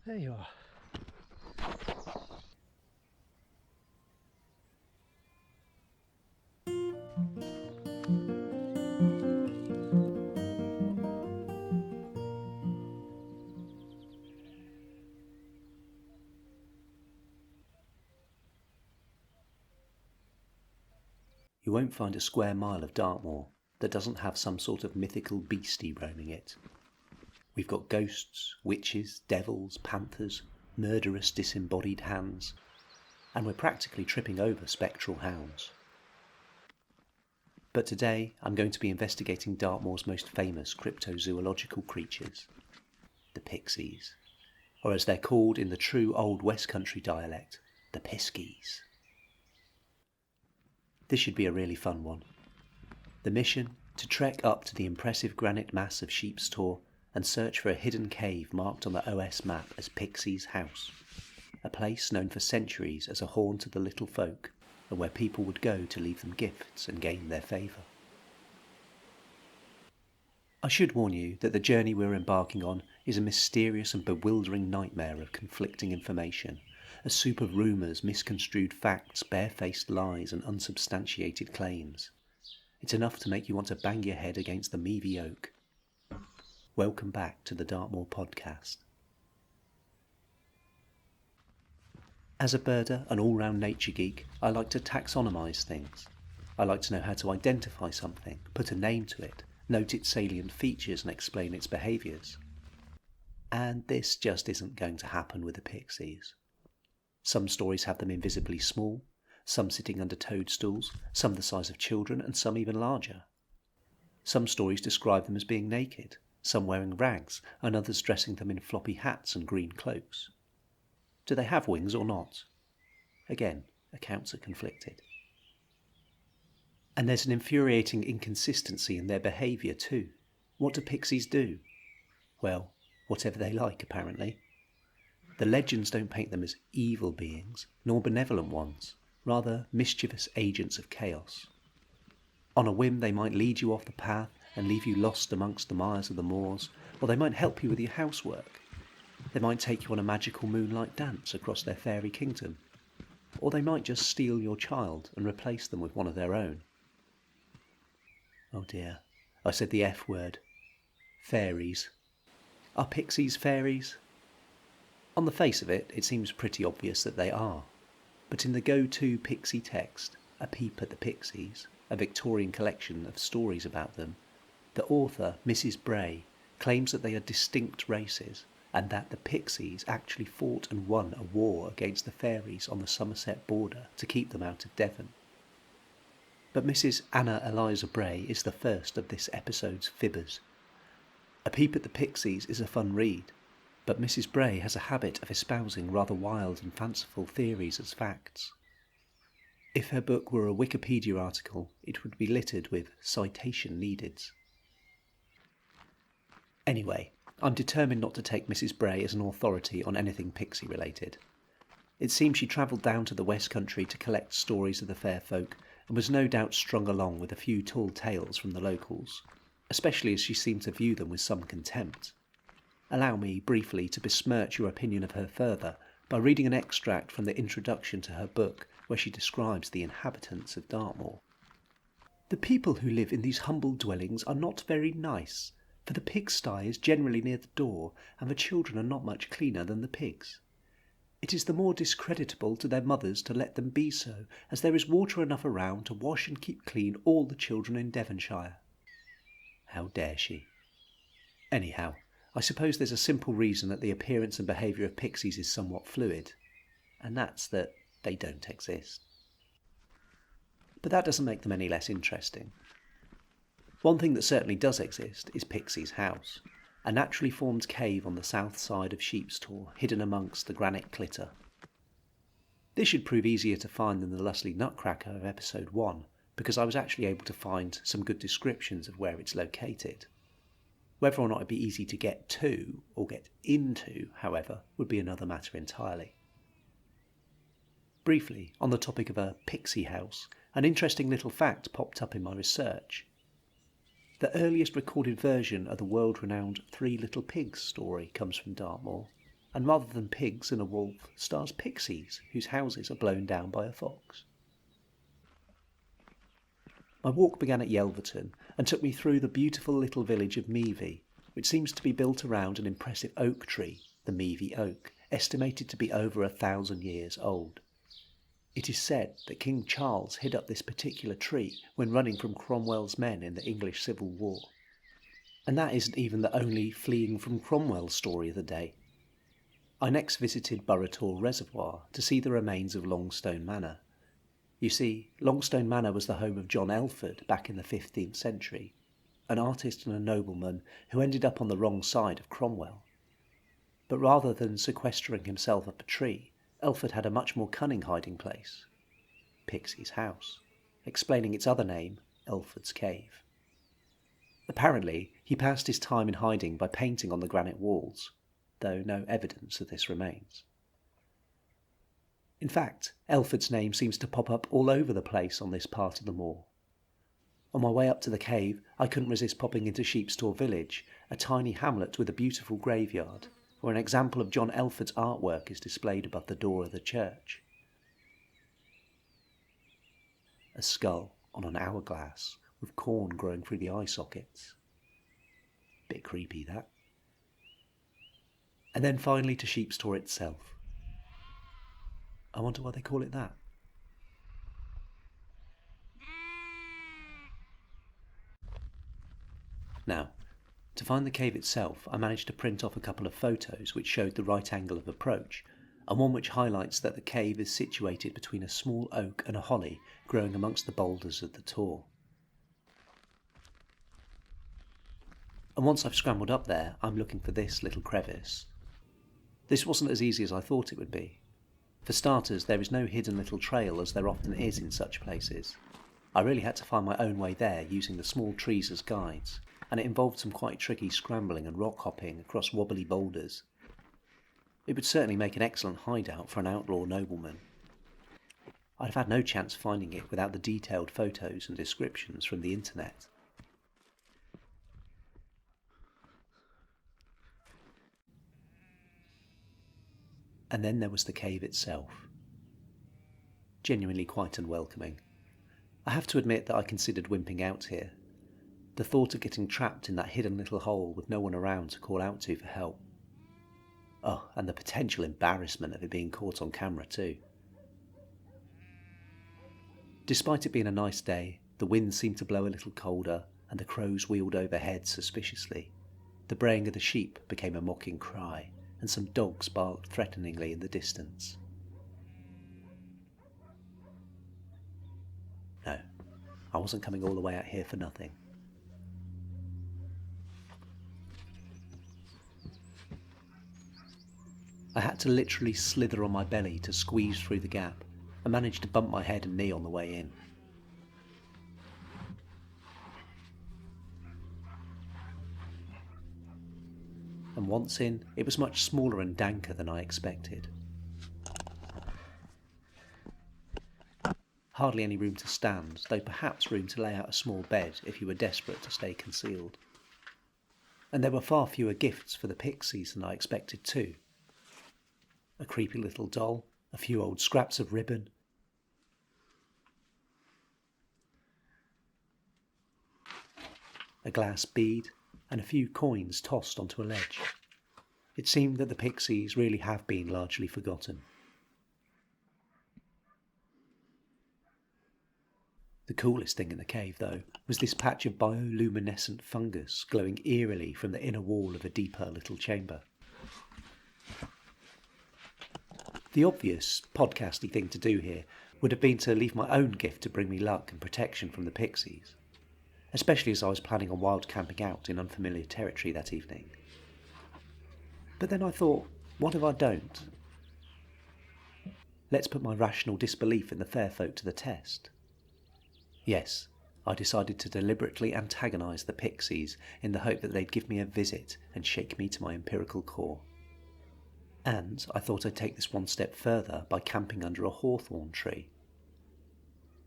There you are. You won't find a square mile of Dartmoor that doesn't have some sort of mythical beastie roaming it. We've got ghosts, witches, devils, panthers, murderous disembodied hands, and we're practically tripping over spectral hounds. But today I'm going to be investigating Dartmoor's most famous cryptozoological creatures, the Pixies, or as they're called in the true Old West Country dialect, the Pixies. This should be a really fun one. The mission, to trek up to the impressive granite mass of Sheep's Tor and search for a hidden cave marked on the OS map as Pixie's house, a place known for centuries as a haunt of the little folk and where people would go to leave them gifts and gain their favour. I should warn you that the journey we're embarking on is a mysterious and bewildering nightmare of conflicting information, a soup of rumours, misconstrued facts, barefaced lies and unsubstantiated claims. It's enough to make you want to bang your head against the meavy oak. Welcome back to the Dartmoor podcast. As a birder and all-round nature geek, I like to taxonomise things. I like to know how to identify something, put a name to it, note its salient features and explain its behaviours. And this just isn't going to happen with the Pixies. Some stories have them invisibly small, some sitting under toadstools, some the size of children and some even larger. Some stories describe them as being naked, some wearing rags and others dressing them in floppy hats and green cloaks. Do they have wings or not? Again, accounts are conflicted. And there's an infuriating inconsistency in their behaviour too. What do Pixies do? Well, whatever they like apparently. The legends don't paint them as evil beings, nor benevolent ones, rather mischievous agents of chaos. On a whim they might lead you off the path and leave you lost amongst the mires of the moors, or they might help you with your housework. They might take you on a magical moonlight dance across their fairy kingdom, or they might just steal your child and replace them with one of their own. Oh dear, I said the F word. Fairies. Are Pixies fairies? On the face of it, it seems pretty obvious that they are. But in the go-to Pixie text, A Peep at the Pixies, a Victorian collection of stories about them, the author, Mrs. Bray, claims that they are distinct races, and that the Pixies actually fought and won a war against the fairies on the Somerset border to keep them out of Devon. But Mrs. Anna Eliza Bray is the first of this episode's fibbers. A Peep at the Pixies is a fun read, but Mrs. Bray has a habit of espousing rather wild and fanciful theories as facts. If her book were a Wikipedia article, it would be littered with citation neededs. Anyway, I'm determined not to take Mrs. Bray as an authority on anything Pixie related. It seems she travelled down to the West Country to collect stories of the fair folk and was no doubt strung along with a few tall tales from the locals, especially as she seemed to view them with some contempt. Allow me briefly to besmirch your opinion of her further by reading an extract from the introduction to her book where she describes the inhabitants of Dartmoor. The people who live in these humble dwellings are not very nice, for the pigsty is generally near the door, and the children are not much cleaner than the pigs. It is the more discreditable to their mothers to let them be so, as there is water enough around to wash and keep clean all the children in Devonshire. How dare she? Anyhow, I suppose there's a simple reason that the appearance and behaviour of Pixies is somewhat fluid, and that's that they don't exist. But that doesn't make them any less interesting. One thing that certainly does exist is Pixie's house, a naturally formed cave on the south side of Sheep's Tor, hidden amongst the granite clitter. This should prove easier to find than the Lusty Nutcracker of episode 1, because I was actually able to find some good descriptions of where it's located. Whether or not it'd be easy to get to, or get into, however, would be another matter entirely. Briefly, on the topic of a Pixie house, an interesting little fact popped up in my research. The earliest recorded version of the world-renowned Three Little Pigs story comes from Dartmoor, and rather than pigs and a wolf, stars pixies whose houses are blown down by a fox. My walk began at Yelverton and took me through the beautiful little village of Meavy, which seems to be built around an impressive oak tree, the Meavy oak, estimated to be over 1,000 years old. It is said that King Charles hid up this particular tree when running from Cromwell's men in the English Civil War. And that isn't even the only fleeing from Cromwell story of the day. I next visited Burrator Reservoir to see the remains of Longstone Manor. You see, Longstone Manor was the home of John Elford back in the 15th century, an artist and a nobleman who ended up on the wrong side of Cromwell. But rather than sequestering himself up a tree, Elford had a much more cunning hiding place, Pixie's house, explaining its other name, Elford's Cave. Apparently, he passed his time in hiding by painting on the granite walls, though no evidence of this remains. In fact, Elford's name seems to pop up all over the place on this part of the moor. On my way up to the cave, I couldn't resist popping into Sheepstore Village, a tiny hamlet with a beautiful graveyard, where an example of John Elford's artwork is displayed above the door of the church. A skull on an hourglass, with corn growing through the eye sockets. Bit creepy, that. And then finally to Sheepstore itself. I wonder why they call it that. Now, to find the cave itself, I managed to print off a couple of photos which showed the right angle of approach, and one which highlights that the cave is situated between a small oak and a holly growing amongst the boulders of the tor. And once I've scrambled up there, I'm looking for this little crevice. This wasn't as easy as I thought it would be. For starters, there is no hidden little trail as there often is in such places. I really had to find my own way there using the small trees as guides, and it involved some quite tricky scrambling and rock hopping across wobbly boulders. It would certainly make an excellent hideout for an outlaw nobleman. I'd have had no chance finding it without the detailed photos and descriptions from the internet. And then there was the cave itself. Genuinely quite unwelcoming. I have to admit that I considered wimping out here. The thought of getting trapped in that hidden little hole with no one around to call out to for help. Oh, and the potential embarrassment of it being caught on camera too. Despite it being a nice day, the wind seemed to blow a little colder and the crows wheeled overhead suspiciously. The braying of the sheep became a mocking cry, and some dogs barked threateningly in the distance. No, I wasn't coming all the way out here for nothing. I had to literally slither on my belly to squeeze through the gap, and managed to bump my head and knee on the way in. And once in, it was much smaller and danker than I expected. Hardly any room to stand, though perhaps room to lay out a small bed if you were desperate to stay concealed. And there were far fewer gifts for the Pixies than I expected too. A creepy little doll, a few old scraps of ribbon, a glass bead, and a few coins tossed onto a ledge. It seemed that the Pixies really have been largely forgotten. The coolest thing in the cave, though, was this patch of bioluminescent fungus glowing eerily from the inner wall of a deeper little chamber. The obvious podcasty thing to do here would have been to leave my own gift to bring me luck and protection from the Pixies, especially as I was planning on wild camping out in unfamiliar territory that evening. But then I thought, what if I don't? Let's put my rational disbelief in the fair folk to the test. Yes, I decided to deliberately antagonise the Pixies in the hope that they'd give me a visit and shake me to my empirical core. And I thought I'd take this one step further by camping under a hawthorn tree.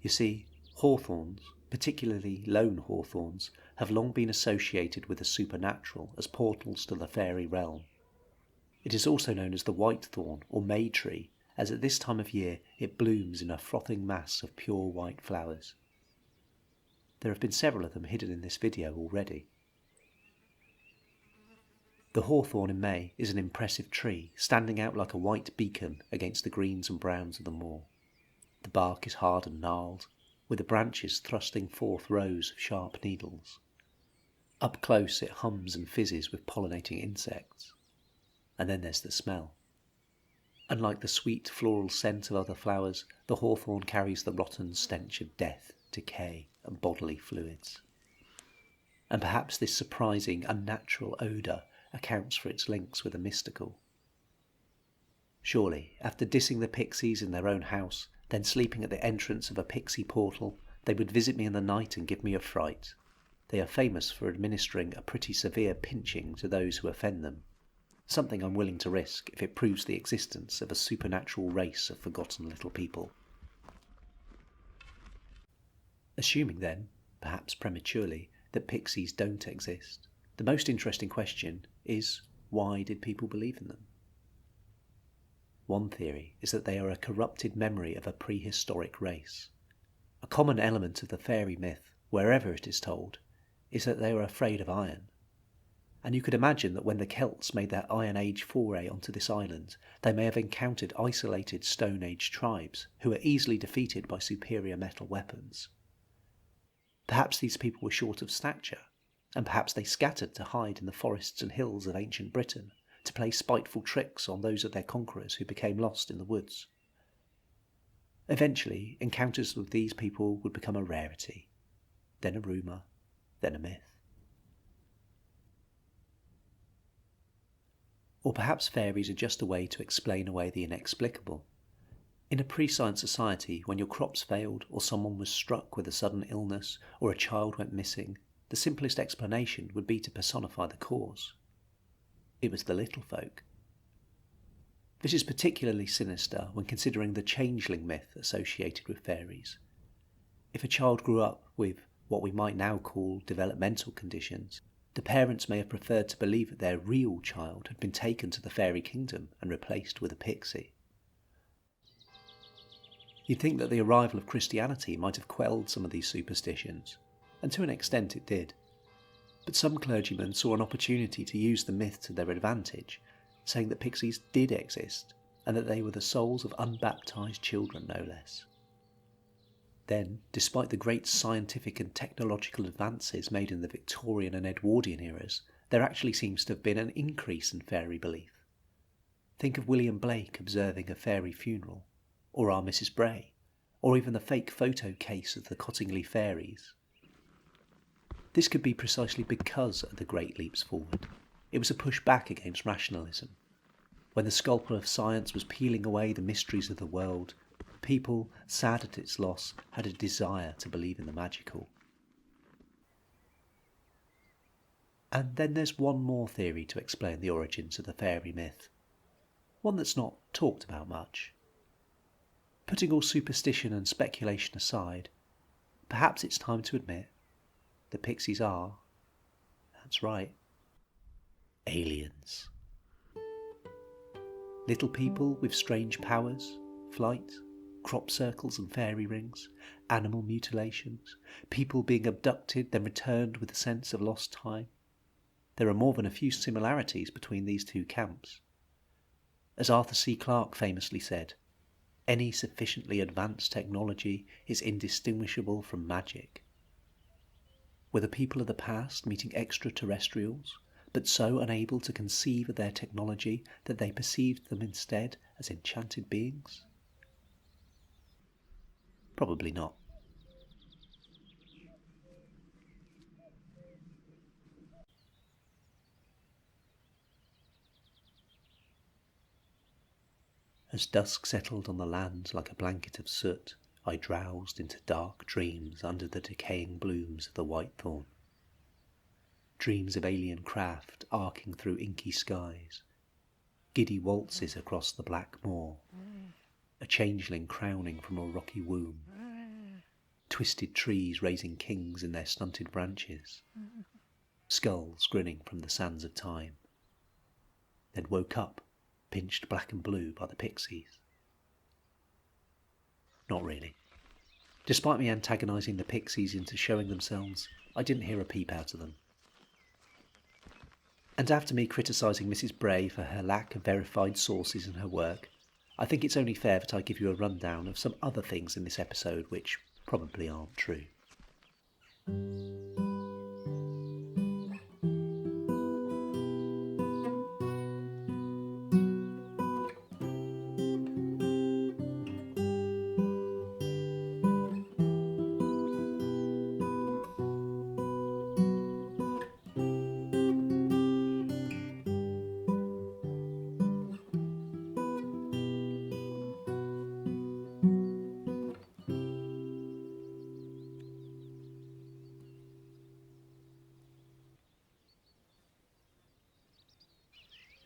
You see, hawthorns, particularly lone hawthorns, have long been associated with the supernatural as portals to the fairy realm. It is also known as the whitethorn or May tree, as at this time of year it blooms in a frothing mass of pure white flowers. There have been several of them hidden in this video already. The hawthorn in May is an impressive tree, standing out like a white beacon against the greens and browns of the moor. The bark is hard and gnarled, with the branches thrusting forth rows of sharp needles. Up close it hums and fizzes with pollinating insects. And then there's the smell. Unlike the sweet floral scent of other flowers, the hawthorn carries the rotten stench of death, decay, and bodily fluids. And perhaps this surprising, unnatural odour accounts for its links with the mystical. Surely, after dissing the Pixies in their own house, then sleeping at the entrance of a Pixie portal, they would visit me in the night and give me a fright. They are famous for administering a pretty severe pinching to those who offend them, something I'm willing to risk if it proves the existence of a supernatural race of forgotten little people. Assuming then, perhaps prematurely, that pixies don't exist, the most interesting question is, why did people believe in them? One theory is that they are a corrupted memory of a prehistoric race. A common element of the fairy myth, wherever it is told, is that they are afraid of iron. And you could imagine that when the Celts made their Iron Age foray onto this island, they may have encountered isolated Stone Age tribes who were easily defeated by superior metal weapons. Perhaps these people were short of stature, and perhaps they scattered to hide in the forests and hills of ancient Britain, to play spiteful tricks on those of their conquerors who became lost in the woods. Eventually, encounters with these people would become a rarity, then a rumour, then a myth. Or perhaps fairies are just a way to explain away the inexplicable. In a pre-science society, when your crops failed, or someone was struck with a sudden illness, or a child went missing, the simplest explanation would be to personify the cause. It was the little folk. This is particularly sinister when considering the changeling myth associated with fairies. If a child grew up with what we might now call developmental conditions, the parents may have preferred to believe that their real child had been taken to the fairy kingdom and replaced with a pixie. You'd think that the arrival of Christianity might have quelled some of these superstitions, and to an extent it did. But some clergymen saw an opportunity to use the myth to their advantage, saying that pixies did exist, and that they were the souls of unbaptised children no less. Then, despite the great scientific and technological advances made in the Victorian and Edwardian eras, there actually seems to have been an increase in fairy belief. Think of William Blake observing a fairy funeral, or our Mrs. Bray, or even the fake photo case of the Cottingley fairies. This could be precisely because of the Great Leaps Forward. It was a push back against rationalism. When the scalpel of science was peeling away the mysteries of the world, people, sad at its loss, had a desire to believe in the magical. And then there's one more theory to explain the origins of the fairy myth. One that's not talked about much. Putting all superstition and speculation aside, perhaps it's time to admit the pixies are, that's right, aliens. Little people with strange powers, flight, crop circles and fairy rings, animal mutilations, people being abducted then returned with a sense of lost time. There are more than a few similarities between these two camps. As Arthur C. Clarke famously said, any sufficiently advanced technology is indistinguishable from magic. Were the people of the past meeting extraterrestrials, but so unable to conceive of their technology that they perceived them instead as enchanted beings? Probably not. As dusk settled on the land like a blanket of soot, I drowsed into dark dreams under the decaying blooms of the whitethorn. Dreams of alien craft arcing through inky skies, giddy waltzes across the black moor, a changeling crowning from a rocky womb, twisted trees raising kings in their stunted branches, skulls grinning from the sands of time. Then woke up pinched black and blue by the Pixies. Not really. Despite me antagonising the Pixies into showing themselves, I didn't hear a peep out of them. And after me criticising Mrs. Bray for her lack of verified sources in her work, I think it's only fair that I give you a rundown of some other things in this episode which probably aren't true.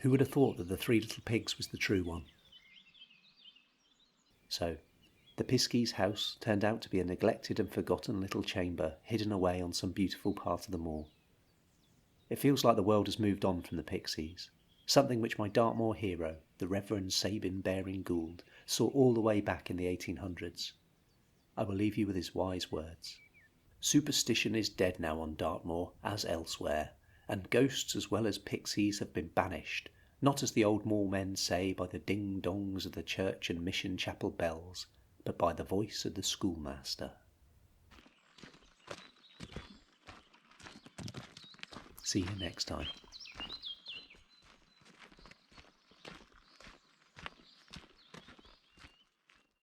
Who would have thought that the Three Little Pigs was the true one? So, the Pixies' house turned out to be a neglected and forgotten little chamber hidden away on some beautiful part of the moor. It feels like the world has moved on from the Pixies, something which my Dartmoor hero, the Reverend Sabin Baring Gould, saw all the way back in the 1800s. I will leave you with his wise words. Superstition is dead now on Dartmoor, as elsewhere, and ghosts as well as pixies have been banished, not as the old moormen say by the ding-dongs of the church and mission chapel bells, but by the voice of the schoolmaster. See you next time.